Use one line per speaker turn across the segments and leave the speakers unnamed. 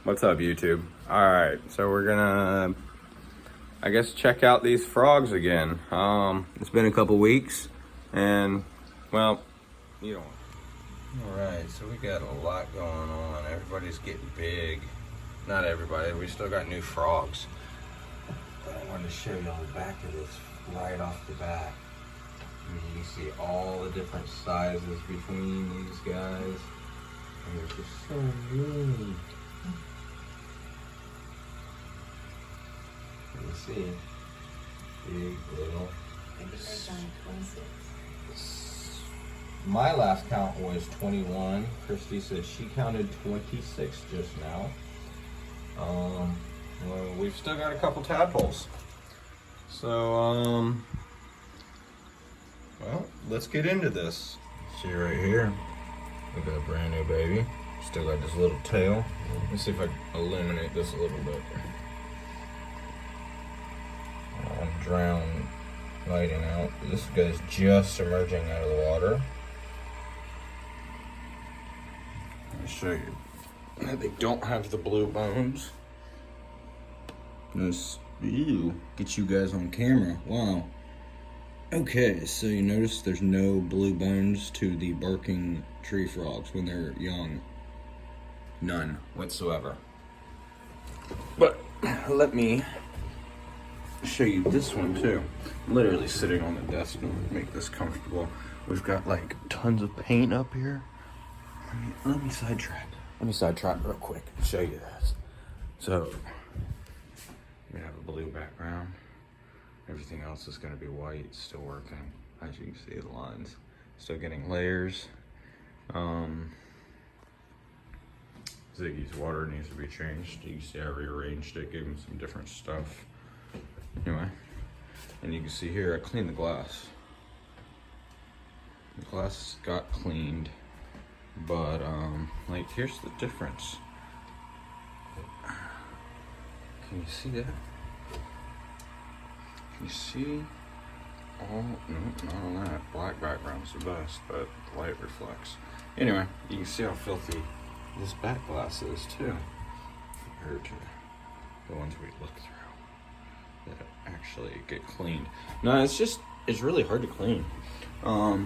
What's up, YouTube? Alright, so we're gonna, I guess, check out these frogs again. It's been a couple weeks, and, well, you don't. Alright, so we got a lot going on. Everybody's getting big. Not everybody, we still got new frogs. But I wanted to show you on the back of this right off the bat. You can see all the different sizes between these guys. And they're just so neat. You can see big, little. My last count was 21. Christy said she counted 26 just now. Well, we've still got a couple tadpoles. So, well, let's get into this. See right here, we got a brand new baby. Still got this little tail. Let me see if I can illuminate this a little bit. I'm drown lighting out. This guy's just emerging out of the water. Let me show you. They don't have the blue bones. This, ew, get you guys on camera. Wow. Okay, so you notice there's no blue bones to the barking tree frogs when they're young. None whatsoever. But let me show you this one too. I'm literally sitting on the desk to make this comfortable. We've got like tons of paint up here. Let me sidetrack. Let me sidetrack real quick and show you this. So we have a blue background. Everything else is going to be white. It's still working. As you can see, the lines still getting layers. Ziggy's water needs to be changed. You can see I rearranged it, gave him some different stuff. Anyway, and you can see here I cleaned the glass. The glass got cleaned, but like here's the difference. Can you see that? Can you see all, no, not on that. Black background's the best, but the light reflects. Anyway, you can see how filthy this back glass is too, compared to the ones we look through that actually get cleaned. No, it's really hard to clean. I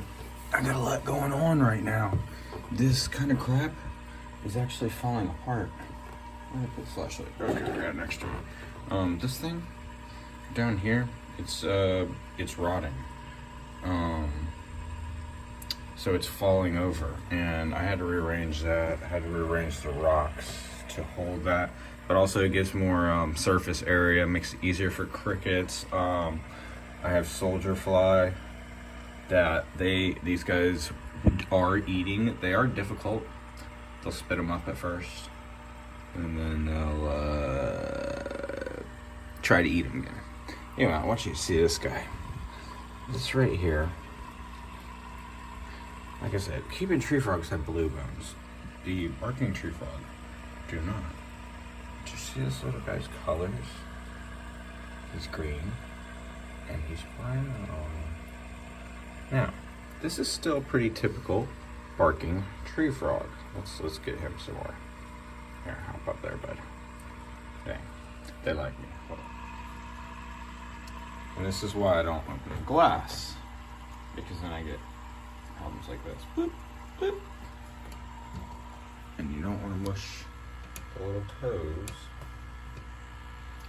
got a lot going on right now. This kind of crap is actually falling apart. I'm gonna put the flashlight right next to it. This thing down here, it's rotting. So it's falling over, and I had to rearrange that. I had to rearrange the rocks to hold that, but also it gives more surface area, makes it easier for crickets. I have soldier fly that these guys are eating. They are difficult. They'll spit them up at first, and then they'll try to eat them again. Anyway, I want you to see this guy. This right here. Like I said, Cuban tree frogs have blue bones. The barking tree frog do not. Do you see this little guy's colors? He's green and he's brown. Now, this is still pretty typical barking tree frog. Let's get him some more. Here, hop up there, bud. Dang, they like me. Hold on. And this is why I don't open the glass, because then I get problems like this. Boop, boop. And you don't want to mush the little toes.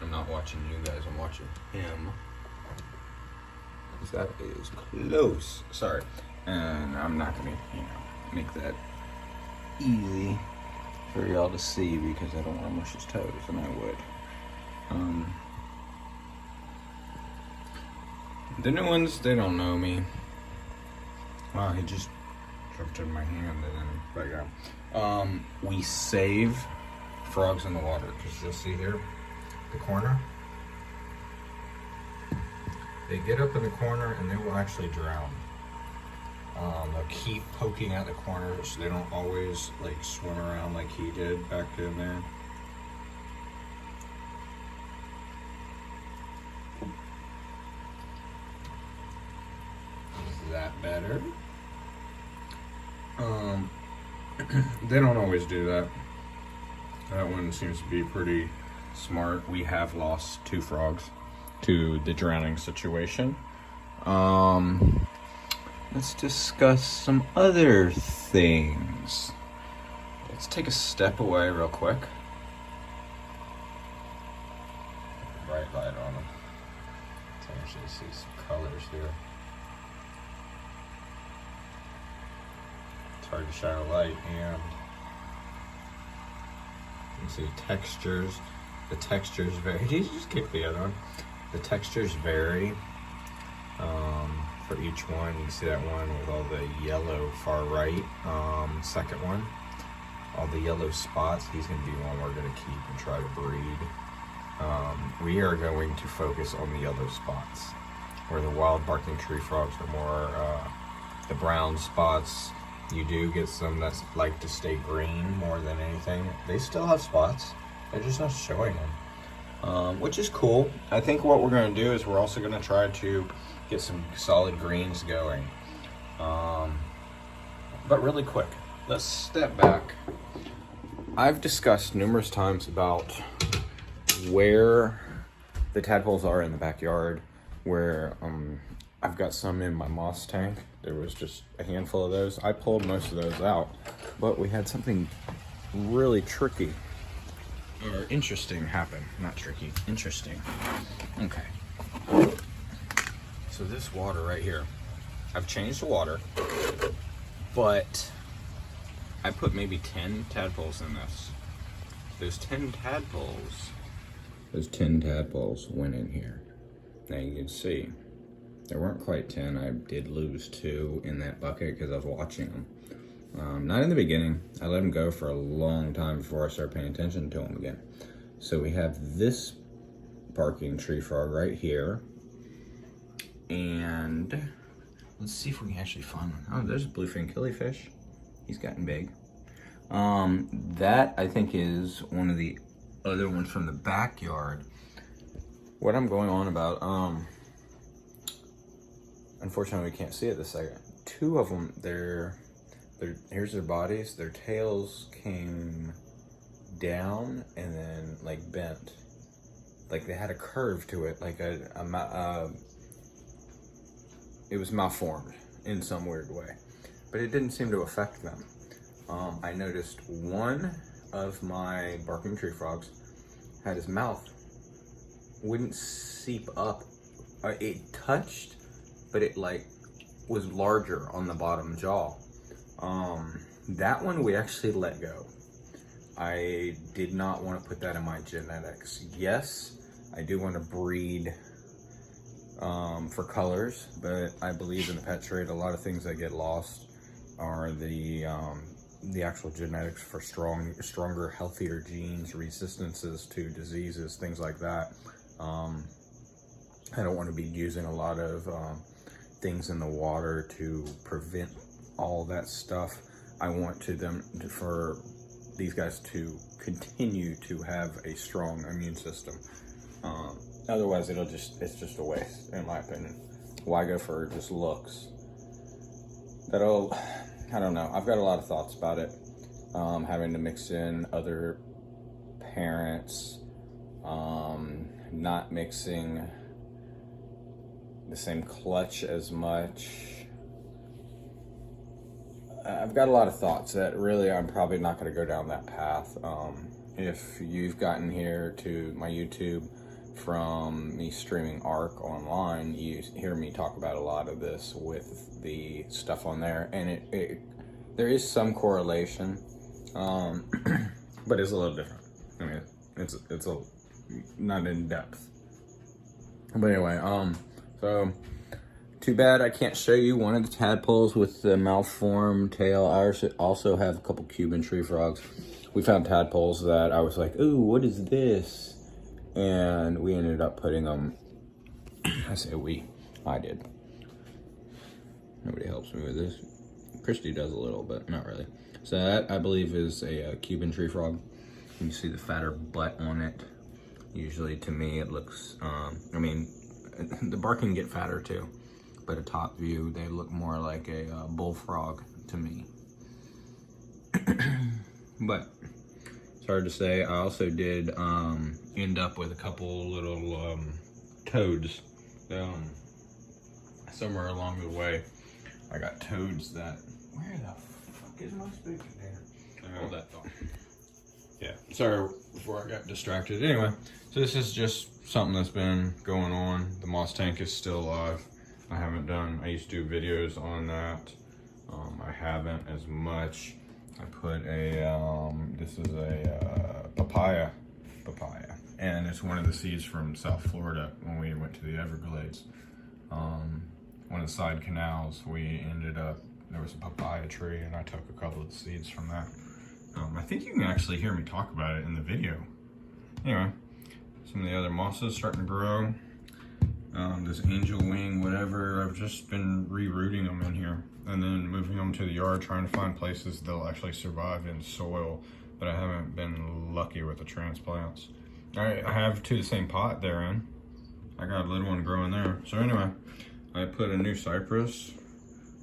I'm not watching you guys, I'm watching him. Because that is close. Sorry. And I'm not going to, make that easy for y'all to see, because I don't want to mush his toes, and I would. The new ones, they don't know me. Wow, he just jumped in my hand and then back out. We save frogs in the water, because you'll see here, the corner. They get up in the corner and they will actually drown. They'll keep poking at the corner, so they don't always like swim around like he did back in there. Is that better? They don't always do that. That one seems to be pretty smart. We have lost 2 frogs to the drowning situation. Let's discuss some other things. Let's take a step away real quick. Bright light on them. Let's actually see some colors here. It's hard to shine a light, and you can see textures. The textures vary. Did you just kick the other one? The textures vary for each one. You can see that one with all the yellow far right. Second one, all the yellow spots. He's going to be one we're going to keep and try to breed. We are going to focus on the yellow spots, where the wild barking tree frogs are more the brown spots. You do get some that like to stay green more than anything. They still have spots, they're just not showing them, which is cool. I think what we're going to do is we're also going to try to get some solid greens going. But really quick, let's step back. I've discussed numerous times about where the tadpoles are in the backyard, where I've got some in my moss tank. There was just a handful of those. I pulled most of those out, but we had something really tricky or interesting happen. Not tricky, interesting. Okay. So this water right here, I've changed the water, but I put maybe 10 tadpoles in this. Those 10 tadpoles went in here. Now you can see, there weren't quite 10. I did lose 2 in that bucket because I was watching them. Not in the beginning. I let them go for a long time before I started paying attention to them again. So we have this barking tree frog right here. And let's see if we can actually find one. Oh, there's a bluefin killifish. He's gotten big. That I think is one of the other ones from the backyard. What I'm going on about, unfortunately we can't see it this second. 2 of them, here's their bodies. Their tails came down and then like bent. Like they had a curve to it, like it was malformed in some weird way, but it didn't seem to affect them. I noticed one of my barking tree frogs had his mouth wouldn't seep up. It touched, but it like was larger on the bottom jaw. That one we actually let go. I did not want to put that in my genetics. Yes, I do want to breed for colors, but I believe in the pet trade, a lot of things that get lost are the actual genetics for stronger, healthier genes, resistances to diseases, things like that. I don't want to be using a lot of things in the water to prevent all that stuff. I want for these guys to continue to have a strong immune system. Otherwise, it's just a waste, in my opinion. Why go for just looks? I don't know. I've got a lot of thoughts about it. Having to mix in other parents, not mixing the same clutch as much. I've got a lot of thoughts that really I'm probably not going to go down that path. If you've gotten here to my YouTube from me streaming ARC online, you hear me talk about a lot of this with the stuff on there, and there is some correlation, but it's a little different. I mean, it's not in depth. But anyway, so too bad I can't show you one of the tadpoles with the malformed tail. I also have a couple Cuban tree frogs. We found tadpoles that I was like, ooh, what is this? And we ended up putting them, I say we, I did. Nobody helps me with this. Christy does a little, but not really. So that, I believe, is a Cuban tree frog. You can see the fatter butt on it. Usually, to me, it looks, I mean, the bark can get fatter too, but a top view, they look more like a bullfrog to me. But, hard to say. I also did end up with a couple little toads. Somewhere along the way, I got toads that. Where the fuck is my spoon container? Hold that thought. Yeah, sorry before I got distracted. Anyway, so this is just something that's been going on. The moss tank is still alive. I used to do videos on that. I haven't as much. I put a, this is a papaya, and it's one of the seeds from South Florida when we went to the Everglades. One of the side canals, we ended up, there was a papaya tree, and I took a couple of the seeds from that. I think you can actually hear me talk about it in the video. Anyway, some of the other mosses starting to grow. This angel wing, whatever, I've just been re-rooting them in here and then moving them to the yard, trying to find places they'll actually survive in soil, but I haven't been lucky with the transplants. I have two the same pot they're in. I got a little one growing there. So anyway, I put a new cypress.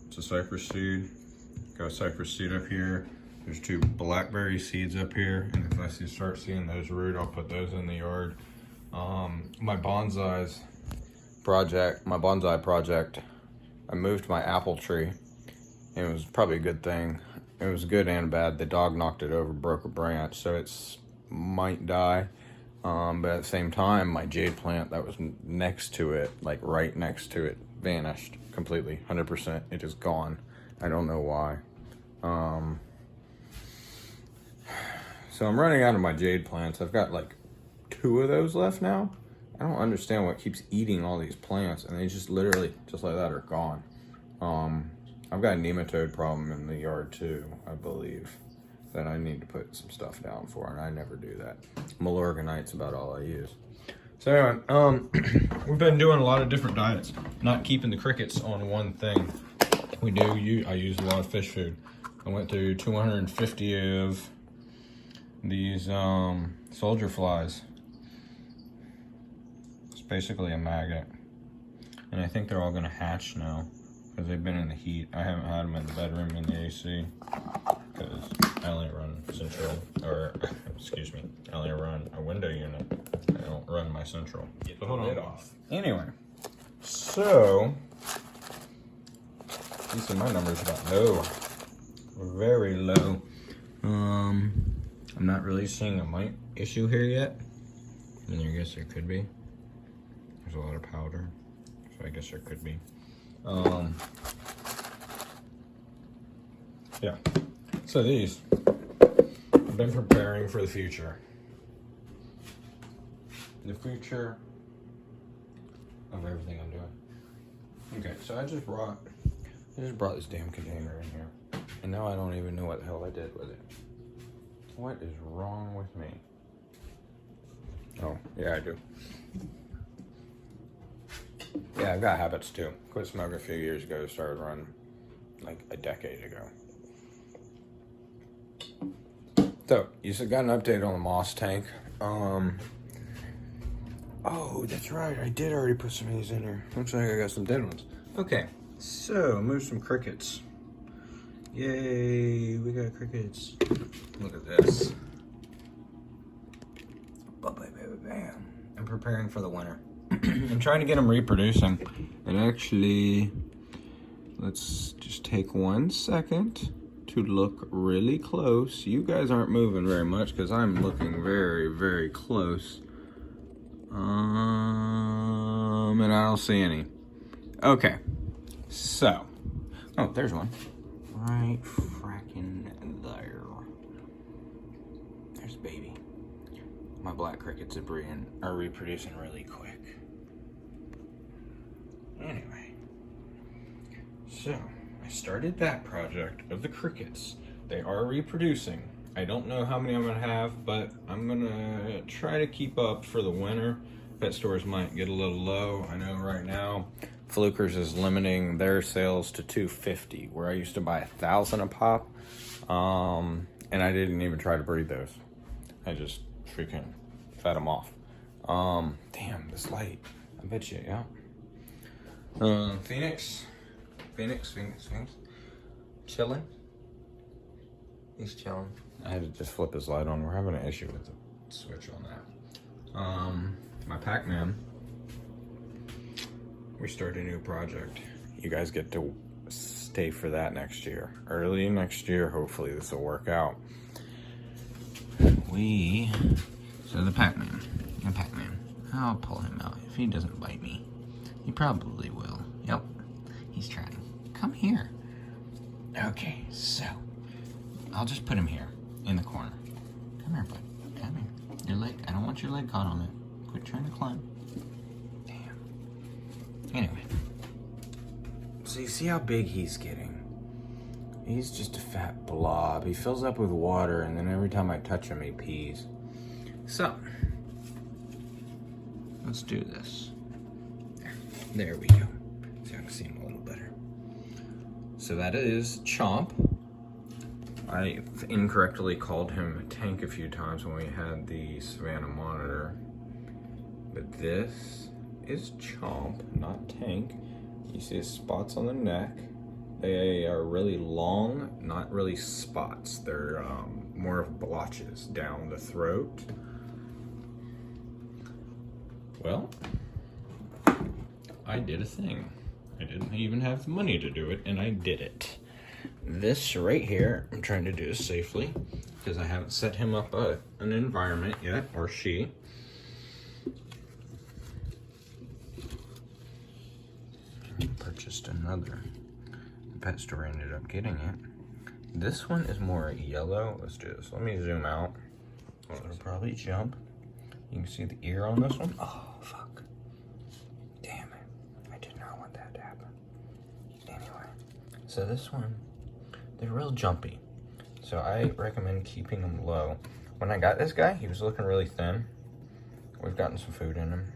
It's a cypress seed. Got a cypress seed up here. There's two blackberry seeds up here, and if I start seeing those root, I'll put those in the yard. My bonsai project, I moved my apple tree. It was probably a good thing. It was good and bad. The dog knocked it over, broke a branch, so it's might die. But at the same time, my jade plant that was next to it, like right next to it, vanished completely, 100%. It is gone. I don't know why. So I'm running out of my jade plants. I've got like 2 of those left now. I don't understand what keeps eating all these plants, and they just literally, just like that, are gone. I've got a nematode problem in the yard too, I believe, that I need to put some stuff down for, and I never do that. Milorganite's about all I use. So anyway, we've been doing a lot of different diets, not keeping the crickets on one thing. I use a lot of fish food. I went through 250 of these soldier flies. It's basically a maggot, and I think they're all gonna hatch now because they've been in the heat. I haven't had them in the bedroom in the AC because I only run central, or excuse me, I only run a window unit. I don't run my central. Get the lid off. Anyway, so you see my numbers about low, very low. I'm not really seeing a mite issue here yet. I mean, I guess there could be. There's a lot of powder, so I guess there could be. Yeah. So these, I've been preparing for the future. The future of everything I'm doing. Okay, so I just brought this damn container in here, and now I don't even know what the hell I did with it. What is wrong with me? Oh, yeah, I do. Yeah, I've got habits too. Quit smoking a few years ago, started running like a decade ago. So, you got an update on the moss tank. Oh, that's right, I did already put some of these in here. Looks like I got some dead ones. Okay, so move some crickets. Yay, we got crickets. Look at this. Bam. I'm preparing for the winter. I'm trying to get them reproducing. And actually, let's just take 1 second to look really close. You guys aren't moving very much because I'm looking very, very close. And I don't see any. Okay, so, oh, there's one. Right fracking there. There's a baby. My black crickets are reproducing really quick. Anyway, so I started that project of the crickets. They are reproducing. I don't know how many I'm gonna have, but I'm gonna try to keep up for the winter. Pet stores might get a little low. I know right now Flukers is limiting their sales to $250, where I used to buy 1,000 a pop, and I didn't even try to breed those. I just freaking fed them off. Damn, this light. I bet you, yeah. Phoenix. Chilling. He's chilling. I had to just flip his light on. We're having an issue with the switch on that. My Pac-Man, we started a new project. You guys get to stay for that next year. Early next year, hopefully this will work out. So the Pac-Man, I'll pull him out. If he doesn't bite me, he probably will. Yep, he's trying. Come here. Okay, so I'll just put him here in the corner. Come here, bud. Come here. Your leg. I don't want your leg caught on it. Quit trying to climb. Damn. Anyway. So you see how big he's getting? He's just a fat blob. He fills up with water, and then every time I touch him, he pees. So, let's do this. There we go. So I can see him a little better. So that is Chomp. I incorrectly called him Tank a few times when we had the Savannah monitor. But this is Chomp, not Tank. You see his spots on the neck. They are really long, not really spots. They're more of blotches down the throat. Well, I did a thing. I didn't even have the money to do it, and I did it. This right here, I'm trying to do safely, because I haven't set him up an environment yet, or she. I purchased another. The pet store ended up getting it. This one is more yellow. Let's do this. Let me zoom out. Oh, it'll probably jump. You can see the ear on this one. Oh, fuck. Damn it. I did not want that to happen. Anyway, so this one, they're real jumpy. So I recommend keeping them low. When I got this guy, he was looking really thin. We've gotten some food in him.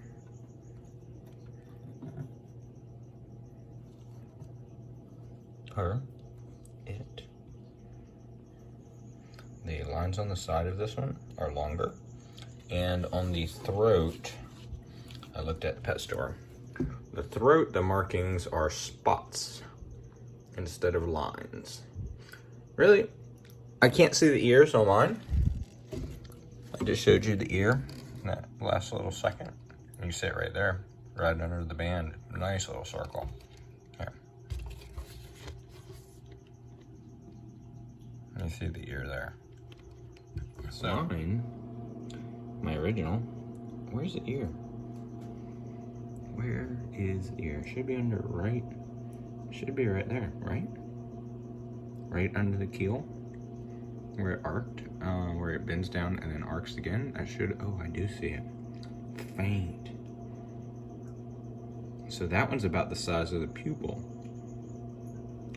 Her, it. The lines on the side of this one are longer. And on the throat, I looked at the pet store. The throat, the markings are spots instead of lines. Really? I can't see the ears on mine. I just showed you the ear in that last little second. You see it right there, right under the band. Nice little circle. Here. You see the ear there. So, my original, where's the ear? Where is the ear? Should be under right. Should be right there, right? Right under the keel, where it arced, where it bends down and then arcs again. I should, oh, I do see it. Faint. So that one's about the size of the pupil.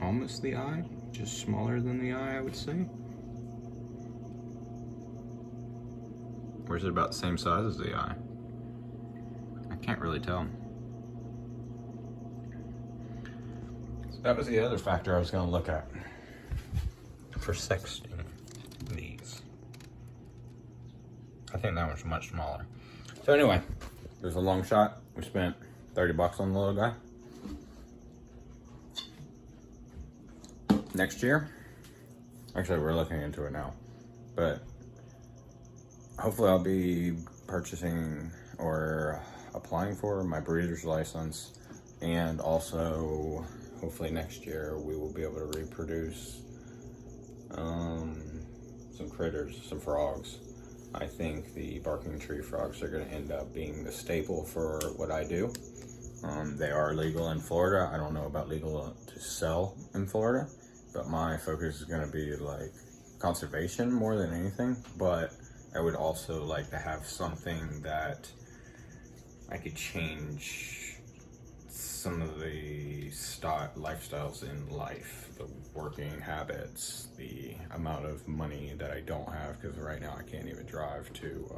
Almost the eye, just smaller than the eye, I would say. Or is it about the same size as the eye? I can't really tell. So that was the other factor I was going to look at for sexting these. I think that one's much smaller. So anyway, there's a long shot. We spent 30 bucks on the little guy. Next year, actually we're looking into it now, but hopefully I'll be purchasing or applying for my breeder's license, and also hopefully next year we will be able to reproduce some critters, some frogs. I think the barking tree frogs are going to end up being the staple for what I do. They are legal in Florida. I don't know about legal to sell in Florida, but my focus is going to be like conservation more than anything. But I would also like to have something that I could change some of the lifestyles in life, the working habits, the amount of money that I don't have, because right now I can't even drive to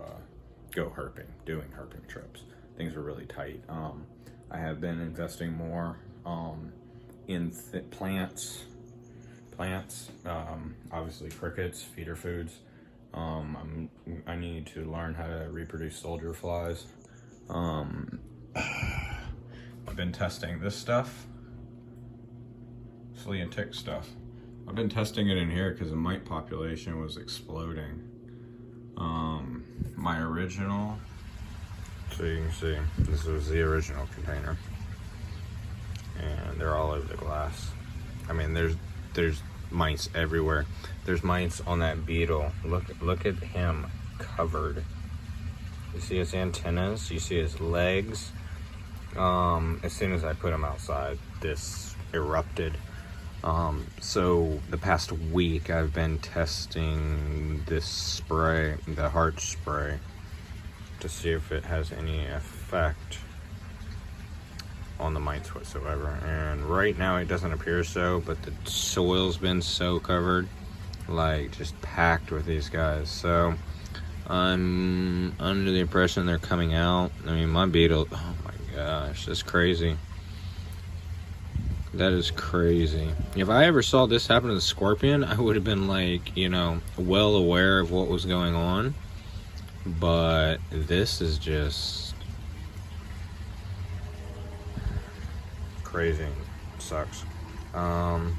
go herping, doing herping trips. Things are really tight. I have been investing more in plants, obviously crickets, feeder foods. I need to learn how to reproduce soldier flies. I've been testing this stuff, flea and tick stuff. I've been testing it in here because the mite population was exploding. My original, so you can see, this was the original container. And they're all over the glass. I mean, there's mice everywhere. There's mice on that beetle. Look at him covered. You see his antennas, you see his legs. As soon as I put him outside, this erupted. So the past week I've been testing this spray, the heart spray, to see if it has any effect on the mites whatsoever. And right now it doesn't appear so, but the soil's been so covered, like just packed with these guys. So I'm under the impression they're coming out. I mean, my beetle, oh my gosh, that's crazy. That is crazy. If I ever saw this happen to the scorpion, I would have been like, you know, well aware of what was going on. But this is just crazy. Sucks. I'll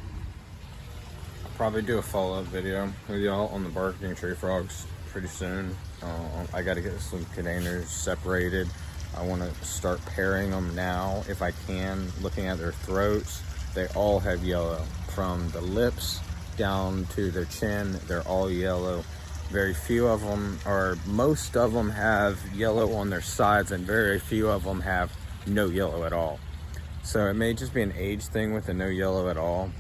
probably do a follow-up video with y'all on the barking tree frogs pretty soon. I got to get some containers separated. I want to start pairing them now if I can. Looking at their throats, they all have yellow. From the lips down to their chin, they're all yellow. Very few of them, or most of them, have yellow on their sides, and very few of them have no yellow at all. So it may just be an age thing with the no yellow at all.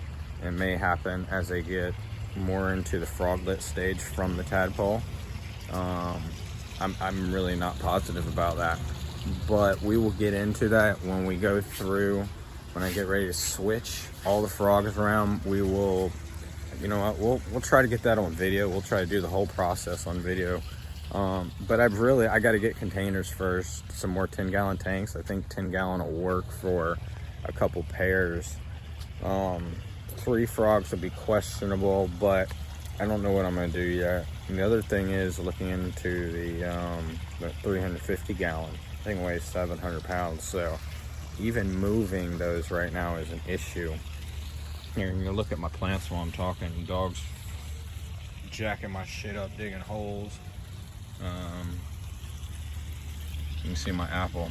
It may happen as they get more into the froglet stage from the tadpole. I'm really not positive about that, but we will get into that when we go through, when I get ready to switch all the frogs around. We will, you know what, we'll try to get that on video. We'll try to do the whole process on video. But I got to get containers first, some more 10-gallon tanks. I think 10-gallon will work for a couple pairs. 3 frogs will be questionable, but I don't know what I'm going to do yet. And the other thing is looking into the 350-gallon. Thing weighs 700 pounds, so even moving those right now is an issue. Here, you can look at my plants while I'm talking. Dogs jacking my shit up, digging holes. You can see my apple.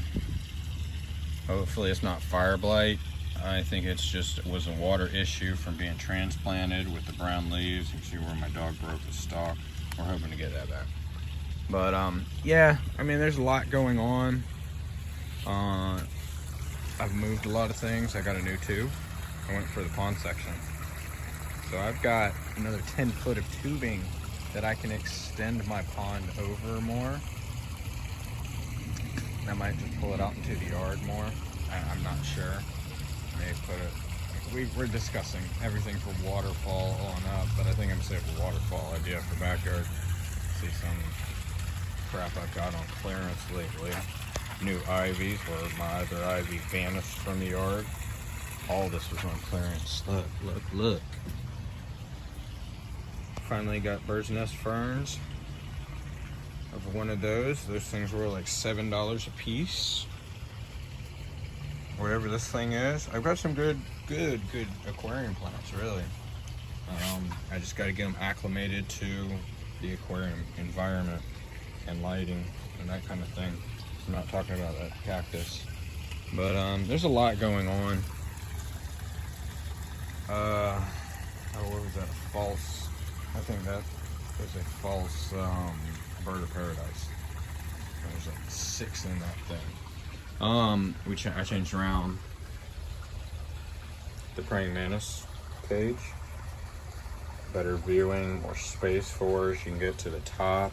Hopefully it's not fire blight. I think it was a water issue from being transplanted with the brown leaves. You can see where my dog broke the stalk. We're hoping to get that back. But yeah, I mean, there's a lot going on. I've moved a lot of things. I got a new tube. I went for the pond section. So I've got another 10 foot of tubing that I can extend my pond over more. I might just pull it out into the yard more. I'm not sure. May put it. We're discussing everything from waterfall on up, but I think I'm gonna save a waterfall idea for backyard. See some crap I've got on clearance lately. New ivies, where my other ivy vanished from the yard. All this was on clearance. Look. Finally got bird's nest ferns of one of those. Those things were like $7 a piece. Whatever this thing is. I've got some good aquarium plants, really. I just got to get them acclimated to the aquarium environment and lighting and that kind of thing. I'm not talking about that cactus, but there's a lot going on. What was that? False. I think that was a false bird of paradise. There's like 6 in that thing. I changed around the praying mantis cage. Better viewing, more space for her. She can get to the top.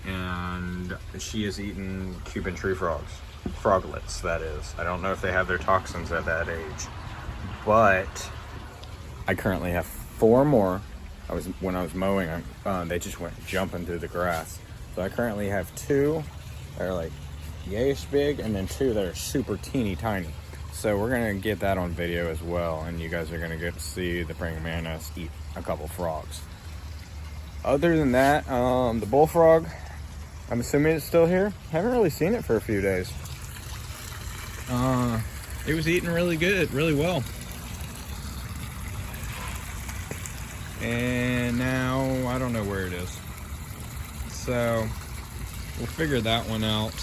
And she is eating Cuban tree frogs. Froglets, that is. I don't know if they have their toxins at that age. But I currently have 4 more. When I was mowing, they just went jumping through the grass. So I currently have 2 that are like yayish big, and then 2 that are super teeny tiny. So we're gonna get that on video as well, and you guys are gonna get to see the praying mantis eat a couple frogs. Other than that, the bullfrog, I'm assuming it's still here. Haven't really seen it for a few days. It was eating really good, really well. And now I don't know where it is. So we'll figure that one out.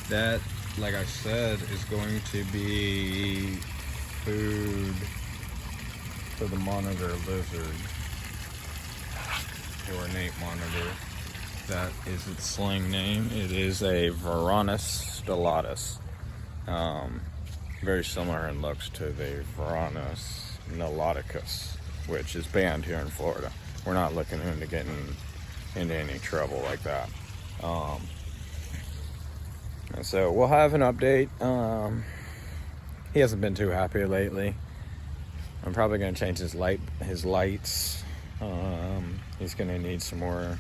That, like I said, is going to be food for the monitor lizard, the ornate monitor. That is its slang name. It is a Varanus stellatus. Very similar in looks to the Varanus niloticus, which is banned here in Florida. We're not looking into getting into any trouble like that. And so we'll have an update. He hasn't been too happy lately. I'm probably going to change his lights. He's going to need some more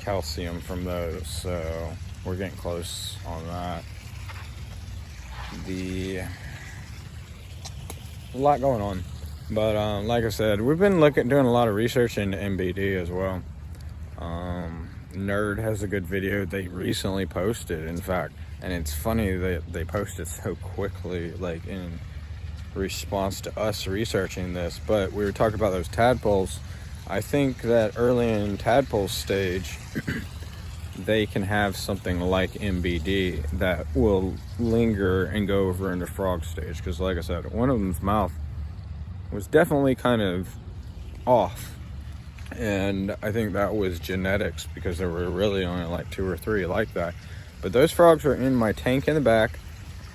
calcium from those, so we're getting close on that. A lot going on, but like I said, we've been doing a lot of research into MBD as well. Nerd has a good video they recently posted, in fact, and it's funny that they posted so quickly, like in response to us researching this. But we were talking about those tadpoles. I think that early in tadpole stage they can have something like MBD that will linger and go over into frog stage, because like I said, one of them's mouth was definitely kind of off, and I think that was genetics, because there were really only like 2 or 3 like that. But those frogs are in my tank in the back.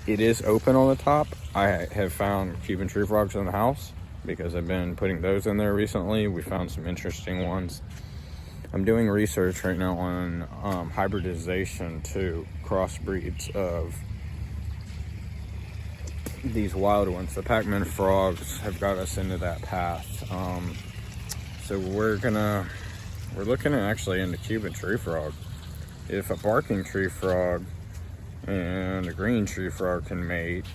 It is open on the top. I have found Cuban tree frogs in the house because I've been putting those in there recently. We found some interesting ones. I'm doing research right now on hybridization to crossbreeds of these wild ones. The Pac-Man Frogs have got us into that path. So we're looking at actually into Cuban tree frog. If a barking tree frog and a green tree frog can mate,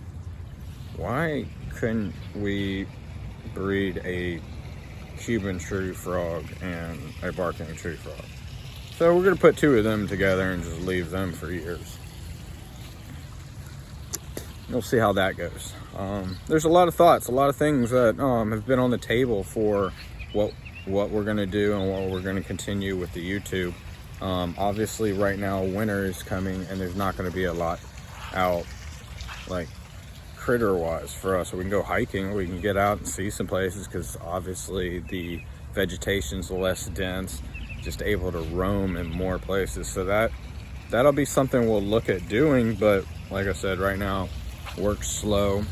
why couldn't we breed a Cuban tree frog and a barking tree frog? So we're gonna put 2 of them together and just leave them for years. We'll see how that goes. There's a lot of thoughts, a lot of things that have been on the table for what we're gonna do and what we're gonna continue with the YouTube. Obviously right now winter is coming and there's not gonna be a lot out like critter wise for us. So we can go hiking, we can get out and see some places, because obviously the vegetation's less dense, just able to roam in more places. So that'll be something we'll look at doing. But like I said, right now work's slow.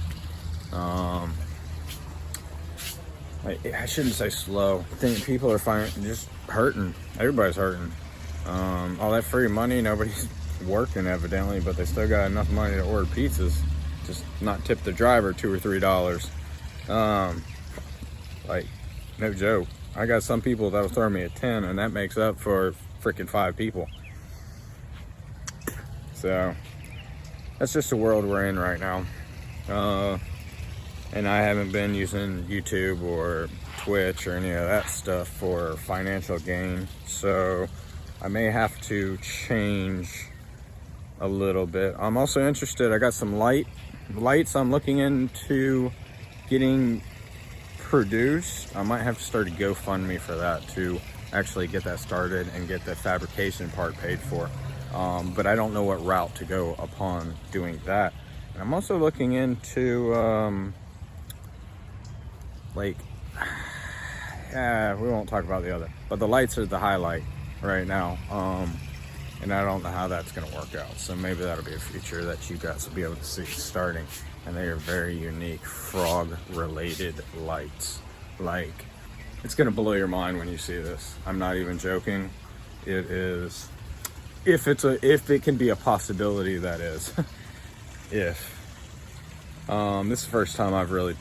I shouldn't say slow. I think people are just hurting. Everybody's hurting. All that free money, nobody's working evidently, but they still got enough money to order pizzas, just not tip the driver $2 or $3. Like, no joke. I got some people that'll throw me a 10, and that makes up for freaking 5 people. So that's just the world we're in right now. And I haven't been using YouTube or Twitch or any of that stuff for financial gain, so I may have to change a little bit. I'm also interested, I got some lights I'm looking into getting produced. I might have to start a GoFundMe for that to actually get that started and get the fabrication part paid for. But I don't know what route to go upon doing that. And I'm also looking into we won't talk about the other, but the lights are the highlight right now. And I don't know how that's going to work out. So maybe that'll be a feature that you guys will be able to see starting. And they are very unique frog related lights. Like, it's going to blow your mind when you see this. I'm not even joking. It is, if it can be a possibility, that is. This is the first time I've really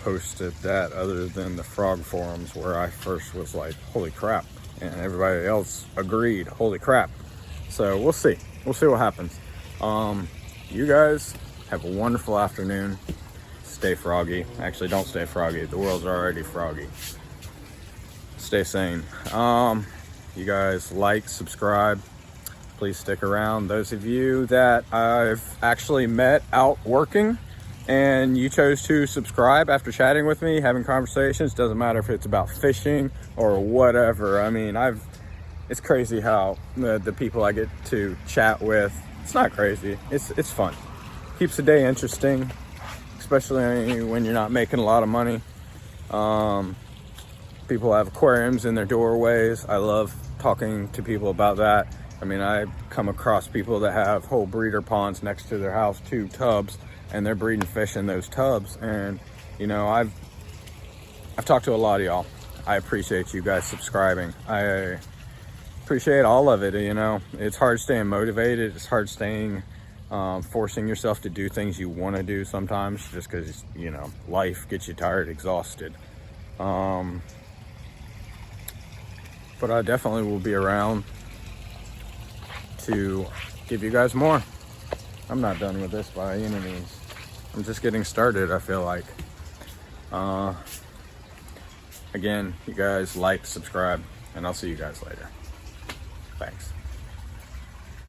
posted that, other than the frog forums where I first was like, holy crap, and everybody else agreed, holy crap. So we'll see what happens. You guys have a wonderful afternoon. Stay froggy. Actually, don't stay froggy, the world's already froggy. Stay sane. You guys like, subscribe, please stick around. Those of you that I've actually met out working,
and you chose to subscribe after chatting with me, having conversations. Doesn't matter if it's about fishing or whatever. I mean, it's crazy how the people I get to chat with, it's not crazy, it's fun. Keeps the day interesting, especially when you're not making a lot of money. People have aquariums in their doorways. I love talking to people about that. I mean, I come across people that have whole breeder ponds next to their house, 2 tubs, and they're breeding fish in those tubs. And you know, I've talked to a lot of y'all. I appreciate you guys subscribing. I appreciate all of it. You know, it's hard staying motivated. It's hard staying forcing yourself to do things you want to do sometimes, just because, you know, life gets you tired, exhausted. But I definitely will be around to give you guys more. I'm not done with this by any means. I'm just getting started, I feel like. Again, you guys like, subscribe, and I'll see you guys later. Thanks.